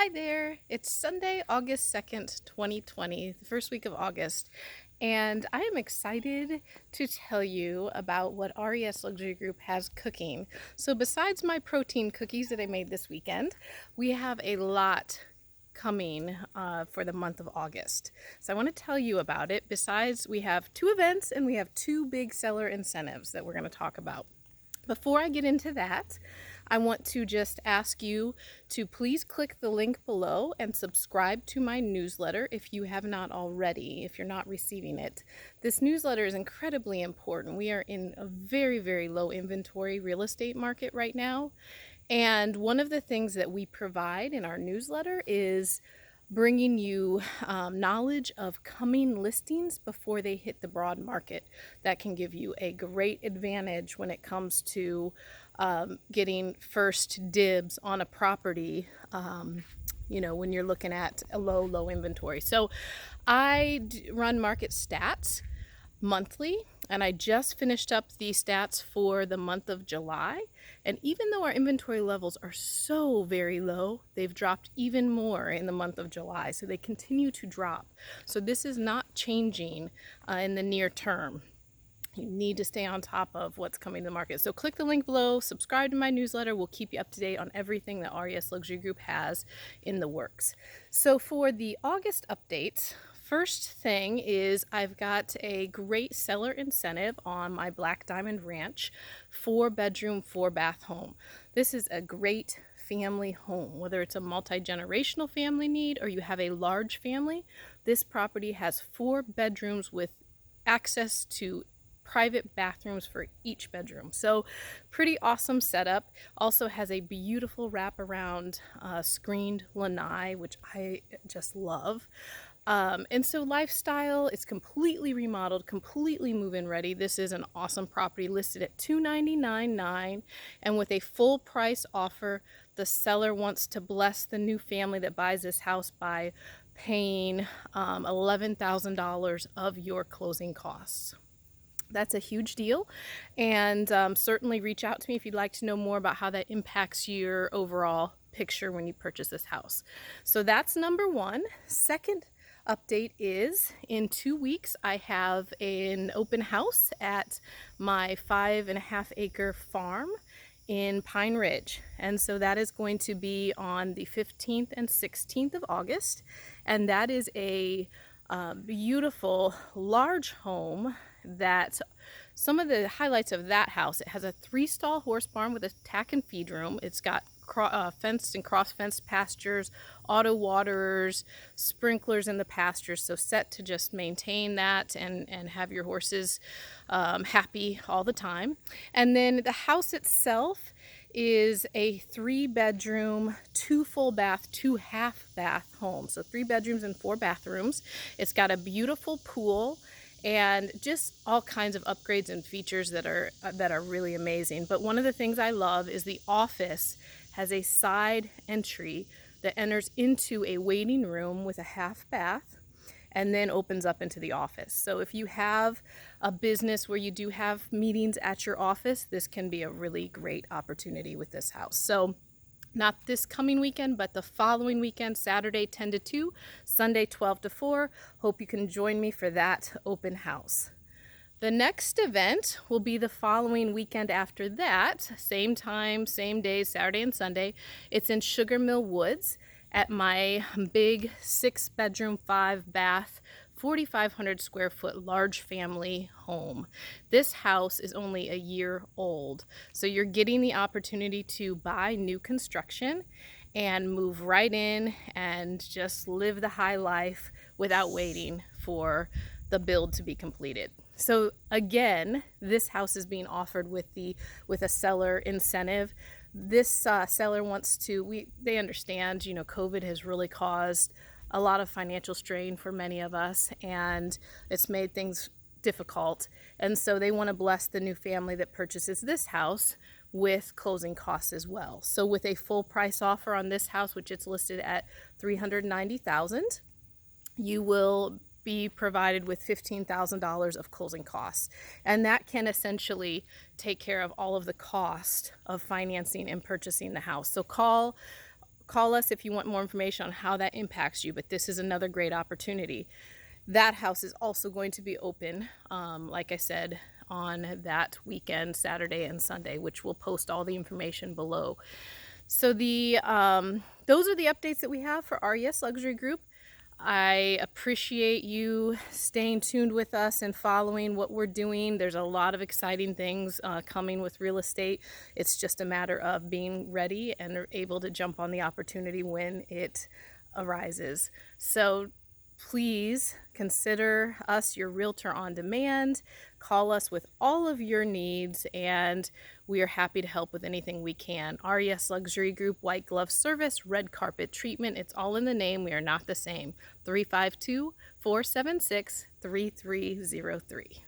Hi there. It's Sunday, August 2nd, 2020, the first week of August, and I am excited to tell you about what RES Luxury Group has cooking. So besides my protein cookies that I made this weekend, we have a lot coming for the month of August. So I want to tell you about it. Besides, we have two events and we have two big seller incentives that we're going to talk about. Before I get into that, I want to just ask you to please click the link below and subscribe to my newsletter if you have not already, if you're not receiving it. This newsletter is incredibly important. We are in a very, very low inventory real estate market right now. And one of the things that we provide in our newsletter is bringing you knowledge of coming listings before they hit the broad market. That can give you a great advantage when it comes to getting first dibs on a property, when you're looking at a low inventory. So I run market stats monthly, and I just finished up the stats for the month of July. And even though our inventory levels are so very low, they've dropped even more in the month of July. So they continue to drop. So this is not changing in the near term. You need to stay on top of what's coming to the market. So click the link below, subscribe to my newsletter. We'll keep you up to date on everything that RES Luxury Group has in the works. So for the August updates, first thing is I've got a great seller incentive on my Black Diamond Ranch 4-bedroom, 4-bath home. This is a great family home, whether it's a multi-generational family need or you have a large family. This property has 4 bedrooms with access to private bathrooms for each bedroom. So pretty awesome setup. Also has a beautiful wraparound screened lanai, which I just love. And so lifestyle is completely remodeled, completely move-in ready. This is an awesome property listed at $299,900, and with a full price offer, the seller wants to bless the new family that buys this house by paying $11,000 of your closing costs. That's a huge deal, and certainly reach out to me if you'd like to know more about how that impacts your overall picture when you purchase this house. So that's number one. Second update is in 2 weeks I have an open house at my 5.5-acre farm in Pine Ridge, and so that is going to be on the 15th and 16th of August, and that is a beautiful large home. That some of the highlights of that house: it has a 3-stall horse barn with a tack and feed room. It's got fenced and cross-fenced pastures, auto waterers, sprinklers in the pastures, so set to just maintain that and have your horses happy all the time. And then the house itself is a 3-bedroom, 2 full bath, 2 half bath home. So 3 bedrooms and 4 bathrooms. It's got a beautiful pool and just all kinds of upgrades and features that are really amazing. But one of the things I love is the office has a side entry that enters into a waiting room with a half bath and then opens up into the office. So if you have a business where you do have meetings at your office, this can be a really great opportunity with this house. So not this coming weekend, but the following weekend, Saturday 10 to 2, Sunday 12 to 4. Hope you can join me for that open house. The next event will be the following weekend after that, same time, same days, Saturday and Sunday. It's in Sugarmill Woods at my big 6-bedroom, 5-bath, 4,500 square foot large family home. This house is only a year old, so you're getting the opportunity to buy new construction and move right in and just live the high life without waiting for the build to be completed. So again, this house is being offered with a seller incentive. This seller wants to, they understand, COVID has really caused a lot of financial strain for many of us, and it's made things difficult. And so they want to bless the new family that purchases this house with closing costs as well. So with a full price offer on this house, which it's listed at $390,000, you will be provided with $15,000 of closing costs. And that can essentially take care of all of the cost of financing and purchasing the house. So call Call us if you want more information on how that impacts you, but this is another great opportunity. That house is also going to be open, like I said, on that weekend, Saturday and Sunday, which we'll post all the information below. So those are the updates that we have for RES Luxury Group. I appreciate you staying tuned with us and following what we're doing. There's a lot of exciting things coming with real estate. It's just a matter of being ready and able to jump on the opportunity when it arises. So please consider us your realtor on demand. Call us with all of your needs, and we are happy to help with anything we can. RES Luxury Group, white glove service, red carpet treatment. It's all in the name. We are not the same. 352-476-3303.